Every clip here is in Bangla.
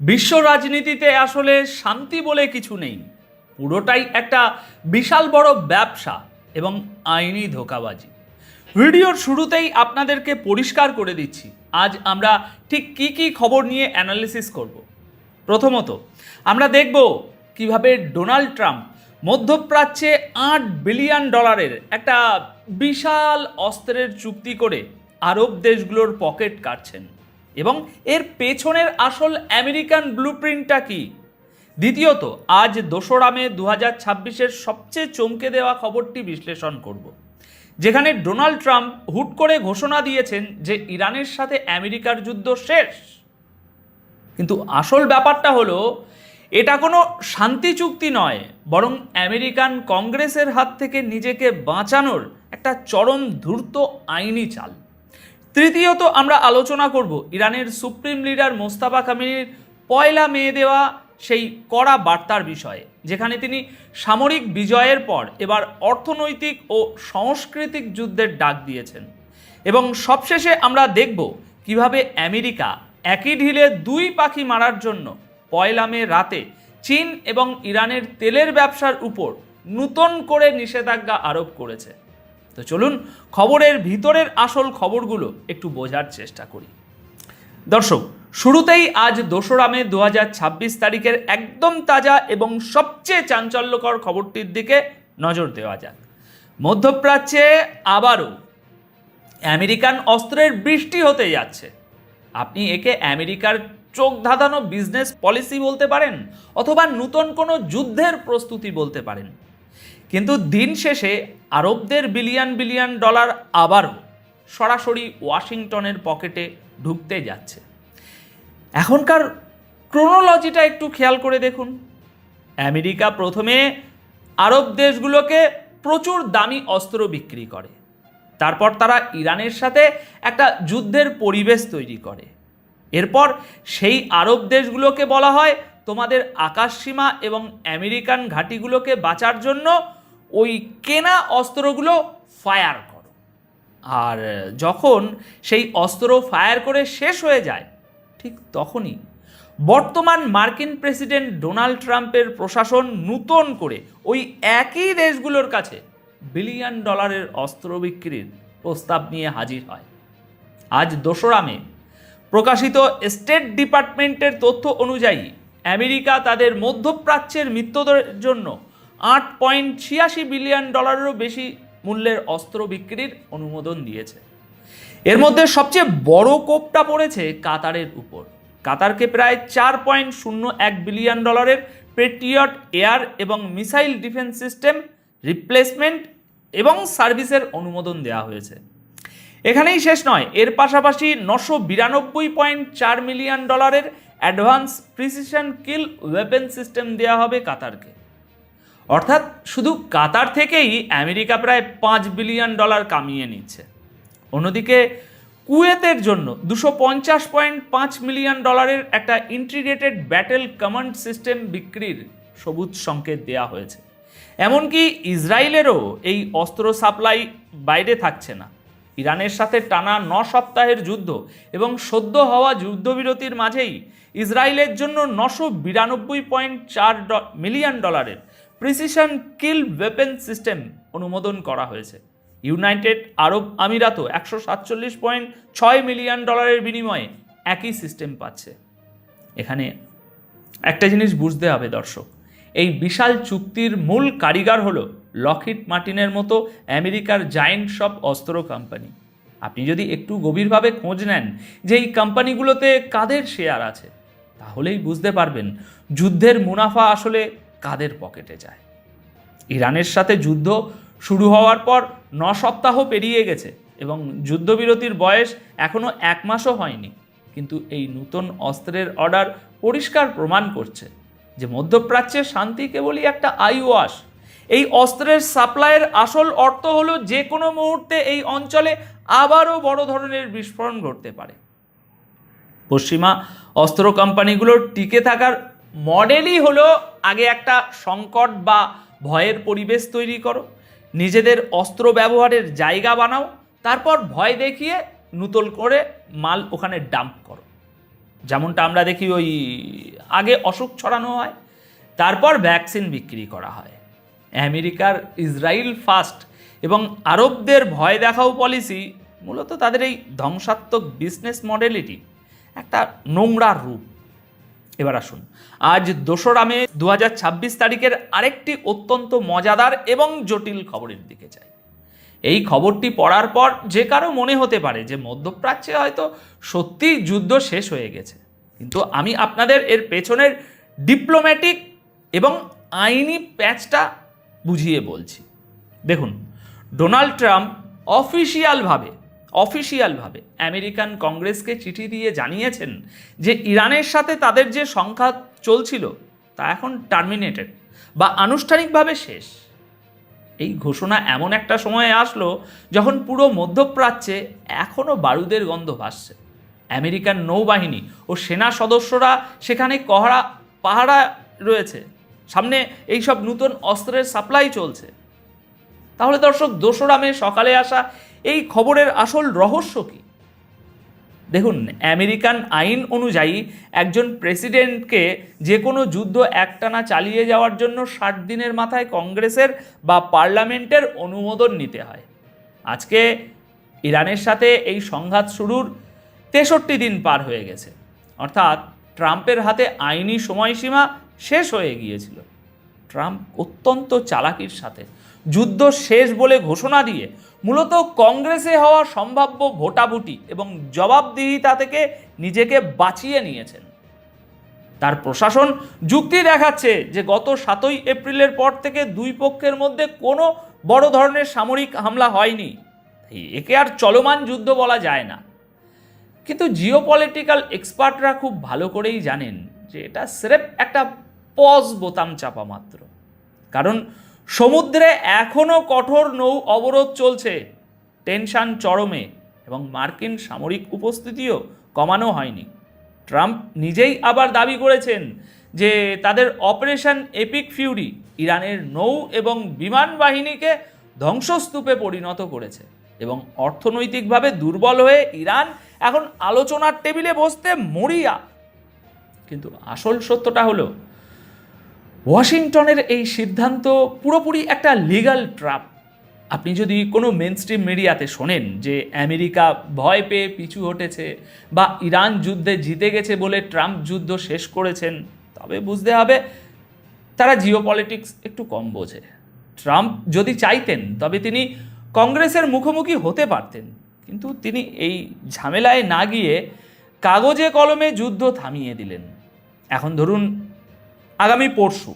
বিশ্ব রাজনীতিতে আসলে শান্তি বলে কিছু নেই, পুরোটাই একটা বিশাল বড় ব্যবসা এবং আইনি ধোঁকাবাজি। ভিডিওর শুরুতেই আপনাদেরকে পরিষ্কার করে দিচ্ছি আজ আমরা ঠিক কি কি খবর নিয়ে অ্যানালিসিস করব। প্রথমত আমরা দেখব কিভাবে ডোনাল্ড ট্রাম্প মধ্যপ্রাচ্যে $8 বিলিয়ন একটা বিশাল অস্ত্রের চুক্তি করে আরব দেশগুলোর পকেট কাটছেন এবং এর পেছনের আসল আমেরিকান ব্লুপ্রিন্টটা কি। দ্বিতীয়ত আজ 2রা মে 2026-এর সবচেয়ে চমকে দেওয়া খবরটি বিশ্লেষণ করব, যেখানে ডোনাল্ড ট্রাম্প হুট করে ঘোষণা দিয়েছেন যে ইরানের সাথে আমেরিকার যুদ্ধ শেষ। কিন্তু আসল ব্যাপারটা হলো এটা কোনো শান্তি চুক্তি নয়, বরং আমেরিকান কংগ্রেসের হাত থেকে নিজেকে বাঁচানোর একটা চরম ধূর্ত আইনি চাল। তৃতীয়ত আমরা আলোচনা করব ইরানের সুপ্রিম লিডার মোস্তাফা কামিনীর 1 মে দেওয়া সেই কড়া বার্তার বিষয়ে, যেখানে তিনি সামরিক বিজয়ের পর এবার অর্থনৈতিক ও সাংস্কৃতিক যুদ্ধের ডাক দিয়েছেন। এবং সবশেষে আমরা দেখব কিভাবে আমেরিকা একই ঢিলে 2 পাখি মারার জন্য 1 মে রাতে চীন এবং ইরানের তেলের ব্যবসার উপর নতুন করে নিষেধাজ্ঞা আরোপ করেছে। তো চলুন খবরের ভিতরের আসল খবরগুলো একটু বোঝার চেষ্টা করি। দর্শক, শুরুতেই আজ 2রা মে 2026 তারিখের একদম তাজা এবং সবচেয়ে চাঞ্চল্যকর খবরটির দিকে নজর দেওয়া যাক। মধ্যপ্রাচ্যে আবারও আমেরিকান অস্ত্রের বৃষ্টি হতে যাচ্ছে। আপনি একে আমেরিকার চোখ ধাঁধানো বিজনেস পলিসি বলতে পারেন, অথবা নতুন কোনো যুদ্ধের প্রস্তুতি বলতে পারেন, কিন্তু দিন শেষে আরবদের বিলিয়ন বিলিয়ন ডলার আবারও সরাসরি ওয়াশিংটনের পকেটে ঢুকতে যাচ্ছে। এখনকার ক্রোনোলজিটা একটু খেয়াল করে দেখুন। আমেরিকা প্রথমে আরব দেশগুলোকে প্রচুর দামি অস্ত্র বিক্রি করে, তারপর তারা ইরানের সাথে একটা যুদ্ধের পরিবেশ তৈরি করে। এরপর সেই আরব দেশগুলোকে বলা হয় তোমাদের আকাশসীমা এবং আমেরিকান ঘাঁটিগুলোকে বাঁচার জন্য ওই কেনা অস্ত্রগুলো ফায়ার করো। আর যখন সেই অস্ত্র ফায়ার করে শেষ হয়ে যায়, ঠিক তখনই বর্তমান মার্কিন প্রেসিডেন্ট ডোনাল্ড ট্রাম্পের প্রশাসন নতুন করে ওই একই দেশগুলোর কাছে বিলিয়ন ডলারের অস্ত্র বিক্রির প্রস্তাব নিয়ে হাজির হয়। আজ 2রা মে প্রকাশিত স্টেট ডিপার্টমেন্টের তথ্য অনুযায়ী আমেরিকা তাদের মধ্যপ্রাচ্যের মিত্রদের জন্য $8.86 বিলিয়ন বেশি মূল্যের অস্ত্র বিক্রির অনুমোদন দিয়েছে। এর মধ্যে সবচেয়ে বড় কোপটা পড়েছে কাতারের উপর। কাতারকে প্রায় $4.01 বিলিয়ন পেট্রিয়ট এয়ার এবং মিসাইল ডিফেন্স সিস্টেম রিপ্লেসমেন্ট এবং সার্ভিসের অনুমোদন দেওয়া হয়েছে। এখানেই শেষ নয়, এর পাশাপাশি $992.4 মিলিয়ন অ্যাডভান্স প্রিসিশন কিল ওয়েপন সিস্টেম দেওয়া হবে কাতারকে। অর্থাৎ শুধু কাতার থেকেই আমেরিকা প্রায় $5 বিলিয়ন কামিয়ে নিচ্ছে। অন্যদিকে কুয়েতের জন্য $250.5 মিলিয়ন একটা ইন্টিগ্রেটেড ব্যাটেল কমান্ড সিস্টেম বিক্রির সবুজ সংকেত দেওয়া হয়েছে। এমনকি ইসরায়েলেরও এই অস্ত্র সাপ্লাই বাইরে থাকছে না। ইরানের সাথে টানা 9 সপ্তাহের যুদ্ধ এবং সদ্য হওয়া যুদ্ধবিরতির মাঝেই ইসরায়েলের জন্য $992.4 মিলিয়ন প্রিসিশন কিল ওয়েপন সিস্টেম অনুমোদন করা হয়েছে। ইউনাইটেড আরব আমিরাতও $147.6 মিলিয়ন বিনিময়ে একই সিস্টেম পাচ্ছে। এখানে একটা জিনিস বুঝতে হবে দর্শক, এই বিশাল চুক্তির মূল কারিগর হলো লকহিড মার্টিনের মতো আমেরিকার জায়েন্ট সব অস্ত্র কোম্পানি। আপনি যদি একটু গভীরভাবে খোঁজ নেন যে এই কোম্পানিগুলোতে কাদের শেয়ার আছে, তাহলেই বুঝতে পারবেন যুদ্ধের মুনাফা আসলে কাদের পকেটে যায়। ইরানের সাথে যুদ্ধ শুরু হওয়ার পর 9 সপ্তাহ পেরিয়ে গেছে এবং যুদ্ধবিরতির বয়স এখনও 1 মাসও হয়নি, কিন্তু এই নতুন অস্ত্রের অর্ডার পরিষ্কার প্রমাণ করছে যে মধ্যপ্রাচ্যে শান্তি কেবলই একটা আইওয়াশ। এই অস্ত্রের সাপ্লাইয়ের আসল অর্থ হলো যে কোনো মুহূর্তে এই অঞ্চলে আবারও বড় ধরনের বিস্ফোরণ ঘটতে পারে। পশ্চিমা অস্ত্র কোম্পানিগুলোর টিকে থাকার মডেলই হলো আগে একটা সংকট বা ভয়ের পরিবেশ তৈরি করো, নিজেদের অস্ত্র ব্যবহারের জায়গা বানাও, তারপর ভয় দেখিয়ে নতুন করে মাল ওখানে ডাম্প করো। যেমনটা আমরা দেখি ওই আগে অসুখ ছড়ানো হয়, তারপর ভ্যাকসিন বিক্রি করা হয়। আমেরিকার ইসরায়েল ফার্স্ট এবং আরবদের ভয় দেখাও পলিসি মূলত তাদের এই ধ্বংসাত্মক বিজনেস মডেলিটি একটা নোংরা রূপ। এবার আসুন আজ 2রা মে 2026 তারিখের আরেকটি অত্যন্ত মজাদার এবং জটিল খবরের দিকে যাই। এই খবরটি পড়ার পর যে কারো মনে হতে পারে যে মধ্যপ্রাচ্যে হয়তো সত্যিই যুদ্ধ শেষ হয়ে গেছে, কিন্তু আমি আপনাদের এর পেছনের ডিপ্লোম্যাটিক এবং আইনি প্যাচটা বুঝিয়ে বলছি। দেখুন, ডোনাল্ড ট্রাম্প অফিসিয়ালভাবে আমেরিকান কংগ্রেসকে চিঠি দিয়ে জানিয়েছেন যে ইরানের সাথে তাদের যে সংঘাত চলছিল তা এখন টার্মিনেটেড বা আনুষ্ঠানিকভাবে শেষ। এই ঘোষণা এমন একটা সময়ে আসলো যখন পুরো মধ্যপ্রাচ্যে এখনও বারুদের গন্ধ ভাসছে। আমেরিকান নৌবাহিনী ও সেনা সদস্যরা সেখানে পাহারা রয়েছে, সামনে এইসব নতুন অস্ত্রের সাপ্লাই চলছে। তাহলে দর্শক, 2রা মে সকালে আসা এই খবরের আসল রহস্য কি? দেখুন, আমেরিকান আইন অনুযায়ী একজন প্রেসিডেন্টকে যে কোনো যুদ্ধ একটানা চালিয়ে যাওয়ার জন্য 60 দিনের মাথায় কংগ্রেসের বা পার্লামেন্টের অনুমোদন নিতে হয়। আজকে ইরানের সাথে এই সংঘাত শুরুর 63 দিন পার হয়ে গেছে, অর্থাৎ ট্রাম্পের হাতে আইনি সময়সীমা শেষ হয়ে গিয়েছিল। ট্রাম্প অত্যন্ত চালাকির সাথে যুদ্ধ শেষ বলে ঘোষণা দিয়ে মূলত কংগ্রেসে হওয়া সম্ভাব্য ভোটাভুটি এবং জবাবদিহিতা থেকে নিজেকে বাঁচিয়ে নিয়েছেন। তার প্রশাসন যুক্তি দেখাচ্ছে যে গত 7ই এপ্রিলের পর থেকে দুই পক্ষের মধ্যে কোনো বড় ধরনের সামরিক হামলা হয়নি, একে আর চলমান যুদ্ধ বলা যায় না। কিন্তু জিওপলিটিক্যাল এক্সপার্টরা খুব ভালো করেই জানেন যে এটা স্রেফ একটা পজ বোতাম চাপা মাত্র, কারণ সমুদ্রে এখনও কঠোর নৌ অবরোধ চলছে, টেনশন চরমে এবং মার্কিন সামরিক উপস্থিতিও কমানো হয়নি। ট্রাম্প নিজেই আবার দাবি করেছেন যে তাদের অপারেশন এপিক ফিউরি ইরানের নৌ এবং বিমান বাহিনীকে ধ্বংসস্তূপে পরিণত করেছে এবং অর্থনৈতিকভাবে দুর্বল হয়ে ইরান এখন আলোচনার টেবিলে বসতে মরিয়া। কিন্তু আসল সত্যটা হলো ওয়াশিংটনের এই সিদ্ধান্ত পুরোপুরি একটা লিগ্যাল ট্র্যাপ। আপনি যদি কোনো মেনস্ট্রিম মিডিয়াতে শোনেন যে আমেরিকা ভয় পেয়ে পিছু হটেছে বা ইরান যুদ্ধে জিতে গেছে বলে ট্রাম্প যুদ্ধ শেষ করেছেন, তবে বুঝতে হবে তারা জিওপলিটিক্স একটু কম বোঝে। ট্রাম্প যদি চাইতেন তবে তিনি কংগ্রেসের মুখোমুখি হতে পারতেন, কিন্তু তিনি এই ঝামেলায় না গিয়ে কাগজে কলমে যুদ্ধ থামিয়ে দিলেন। এখন ধরুন আগামী পরশু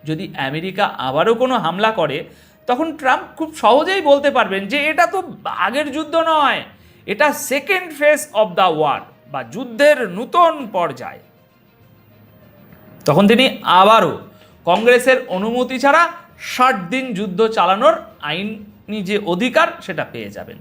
যদি আমেরিকা আবারও কোনো হামলা করে, তখন ট্রাম্প খুব সহজেই বলতে পারবেন যে এটা তো আগের যুদ্ধ নয়, এটা second phase of the war বা যুদ্ধের নূতন পর্যায়। তখন তিনি আবারও কংগ্রেসের অনুমতি ছাড়া 60 দিন যুদ্ধ চালানোর আইনি যে অধিকার সেটা পেয়ে যাবেন।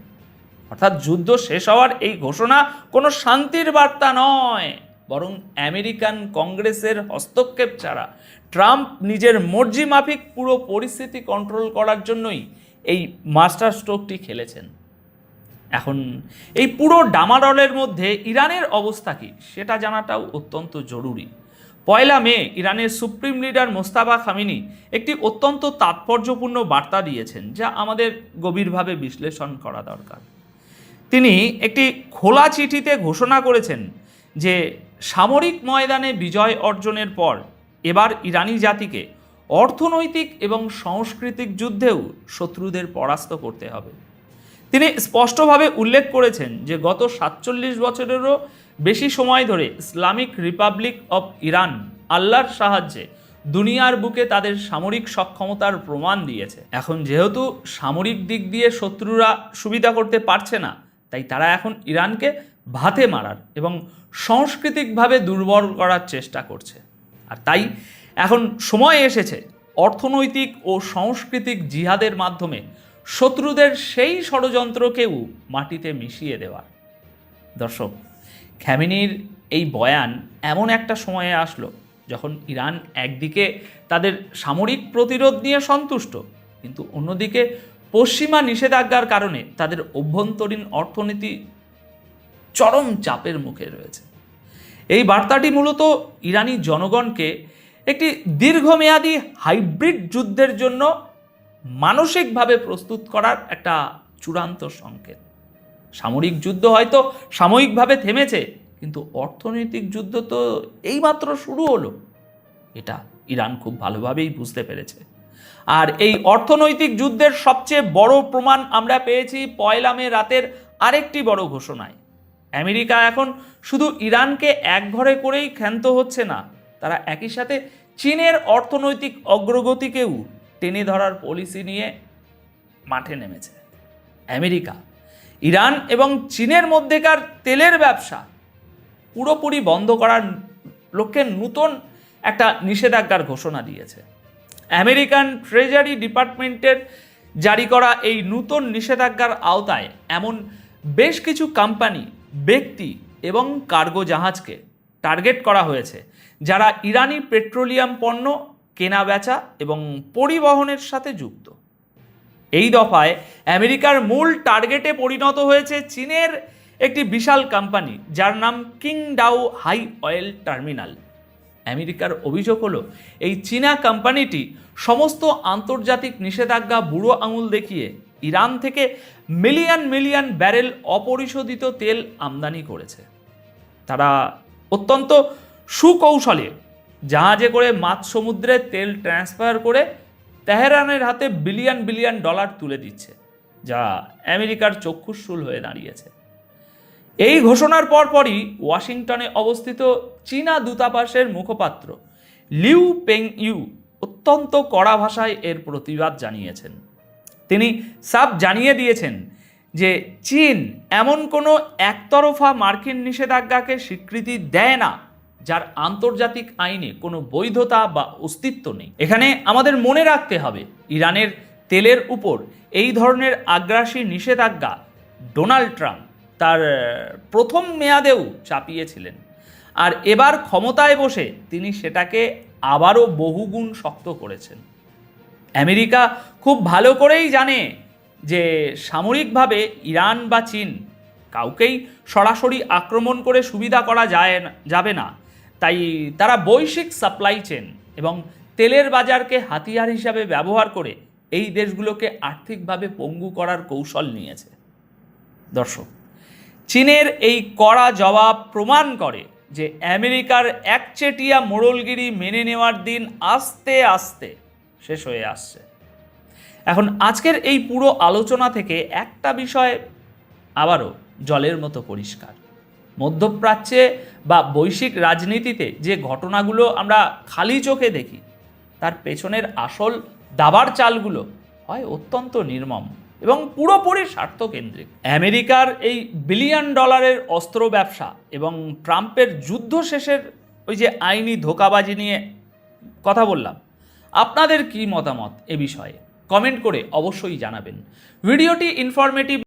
অর্থাৎ যুদ্ধ শেষ হওয়ার এই ঘোষণা কোনো শান্তির বার্তা নয়, বরং আমেরিকান কংগ্রেসের হস্তক্ষেপ ছাড়া ট্রাম্প নিজের মর্জি মাফিক পুরো পরিস্থিতি কন্ট্রোল করার জন্যই এই মাস্টার স্ট্রোকটি খেলেছেন। এখন এই পুরো ডামাডলের মধ্যে ইরানের অবস্থা কী সেটা জানাটাও অত্যন্ত জরুরি। 1 মে ইরানের সুপ্রিম লিডার মোস্তাফা খামেনি একটি অত্যন্ত তাৎপর্যপূর্ণ বার্তা দিয়েছেন, যা আমাদের গভীরভাবে বিশ্লেষণ করা দরকার। তিনি একটি খোলা চিঠিতে ঘোষণা করেছেন যে সামরিক ময়দানে বিজয় অর্জনের পর এবার ইরানি জাতিকে অর্থনৈতিক এবং সাংস্কৃতিক যুদ্ধেও শত্রুদের পরাস্ত করতে হবে। তিনি স্পষ্টভাবে উল্লেখ করেছেন যে গত 47 বছরেরও বেশি সময় ধরে ইসলামিক রিপাবলিক অব ইরান আল্লাহর সাহায্যে দুনিয়ার বুকে তাদের সামরিক সক্ষমতার প্রমাণ দিয়েছে। এখন যেহেতু সামরিক দিক দিয়ে শত্রুরা সুবিধা করতে পারছে না, তাই তারা এখন ইরানকে ভাতে মারার এবং সাংস্কৃতিকভাবে দুর্বল করার চেষ্টা করছে। আর তাই এখন সময় এসেছে অর্থনৈতিক ও সাংস্কৃতিক জিহাদের মাধ্যমে শত্রুদের সেই ষড়যন্ত্রকেও মাটিতে মিশিয়ে দেওয়ার। দর্শক, খামেনির এই বয়ান এমন একটা সময়ে আসলো যখন ইরান একদিকে তাদের সামরিক প্রতিরোধ নিয়ে সন্তুষ্ট, কিন্তু অন্যদিকে পশ্চিমা নিষেধাজ্ঞার কারণে তাদের অভ্যন্তরীণ অর্থনীতি চরম চাপের মুখে রয়েছে। এই বার্তাটি মূলত ইরানি জনগণকে একটি দীর্ঘমেয়াদী হাইব্রিড যুদ্ধের জন্য মানসিকভাবে প্রস্তুত করার একটা চূড়ান্ত সংকেত। সামরিক যুদ্ধ হয়তো সাময়িকভাবে থেমেছে, কিন্তু অর্থনৈতিক যুদ্ধ তো এইমাত্র শুরু হলো। এটা ইরান খুব ভালোভাবেই বুঝতে পেরেছে। আর এই অর্থনৈতিক যুদ্ধের সবচেয়ে বড় প্রমাণ আমরা পেয়েছি 1 মে রাতের আরেকটি বড় ঘোষণায়। আমেরিকা এখন শুধু ইরানকে একঘরে করেই ক্ষান্ত হচ্ছে না, তারা একই সাথে চীনের অর্থনৈতিক অগ্রগতিকেও টেনে ধরার পলিসি নিয়ে মাঠে নেমেছে। আমেরিকা ইরান এবং চীনের মধ্যেকার তেলের ব্যবসা পুরোপুরি বন্ধ করার লক্ষ্যে নতুন একটা নিষেধাজ্ঞার ঘোষণা দিয়েছে। আমেরিকান ট্রেজারি ডিপার্টমেন্টের জারি করা এই নতুন নিষেধাজ্ঞার আওতায় এমন বেশ কিছু কোম্পানি, ব্যক্তি এবং কার্গো জাহাজকে টার্গেট করা হয়েছে যারা ইরানি পেট্রোলিয়াম পণ্য কেনা বেচা এবং পরিবহনের সাথে যুক্ত। এই দফায় আমেরিকার মূল টার্গেটে পরিণত হয়েছে চীনের একটি বিশাল কোম্পানি যার নাম কিংডাও হাই অয়েল টার্মিনাল। আমেরিকার অভিযোগ হলো এই চীনা কোম্পানিটি সমস্ত আন্তর্জাতিক নিষেধাজ্ঞা বুড়ো আঙুল দেখিয়ে ইরান থেকে মিলিয়ন মিলিয়ন ব্যারেল অপরিশোধিত তেল আমদানি করেছে। তারা অত্যন্ত সুকৌশলে জাহাজে করে মাঝ সমুদ্রে তেল ট্রান্সফার করে তেহরানের হাতে বিলিয়ন বিলিয়ন ডলার তুলে দিচ্ছে, যা আমেরিকার চক্ষুশূল হয়ে দাঁড়িয়েছে। এই ঘোষণার পরপরই ওয়াশিংটনে অবস্থিত চীনা দূতাবাসের মুখপাত্র লিউ পেংইউ অত্যন্ত কড়া ভাষায় এর প্রতিবাদ জানিয়েছেন। তিনি সাফ জানিয়ে দিয়েছেন যে চীন এমন কোনো একতরফা মার্কিন নিষেধাজ্ঞাকে স্বীকৃতি দেয় না যার আন্তর্জাতিক আইনে কোনো বৈধতা বা অস্তিত্ব নেই। এখানে আমাদের মনে রাখতে হবে, ইরানের তেলের উপর এই ধরনের আগ্রাসী নিষেধাজ্ঞা ডোনাল্ড ট্রাম্প তার প্রথম মেয়াদেও চাপিয়েছিলেন, আর এবার ক্ষমতায় বসে তিনি সেটাকে আবারও বহুগুণ শক্ত করেছেন। আমেরিকা খুব ভালো করেই জানে যে সামরিকভাবে ইরান বা চীন কাউকেই সরাসরি আক্রমণ করে সুবিধা করা যাবে না, তাই তারা বৈশ্বিক সাপ্লাই চেন এবং তেলের বাজারকে হাতিয়ার হিসাবে ব্যবহার করে এই দেশগুলোকে আর্থিকভাবে পঙ্গু করার কৌশল নিয়েছে। দর্শক, চীনের এই কড়া জবাব প্রমাণ করে যে আমেরিকার একচেটিয়া মোড়লগিরি মেনে নেওয়ার দিন আস্তে আস্তে শেষ হয়ে আসছে। এখন আজকের এই পুরো আলোচনা থেকে একটা বিষয় আবারও জলের মতো পরিষ্কার। মধ্যপ্রাচ্যে বা বৈশ্বিক রাজনীতিতে যে ঘটনাগুলো আমরা খালি চোখে দেখি, তার পেছনের আসল দাবার চালগুলো হয় অত্যন্ত নির্মম এবং পুরোপুরি স্বার্থকেন্দ্রিক। আমেরিকার এই বিলিয়ন ডলারের অস্ত্র ব্যবসা এবং ট্রাম্পের যুদ্ধ শেষের ওই যে আইনি ধোঁকাবাজি নিয়ে কথা বললাম, আপনাদের কি মতামত এ বিষয়ে কমেন্ট করে অবশ্যই জানাবেন। ভিডিওটি ইনফরমেটিভ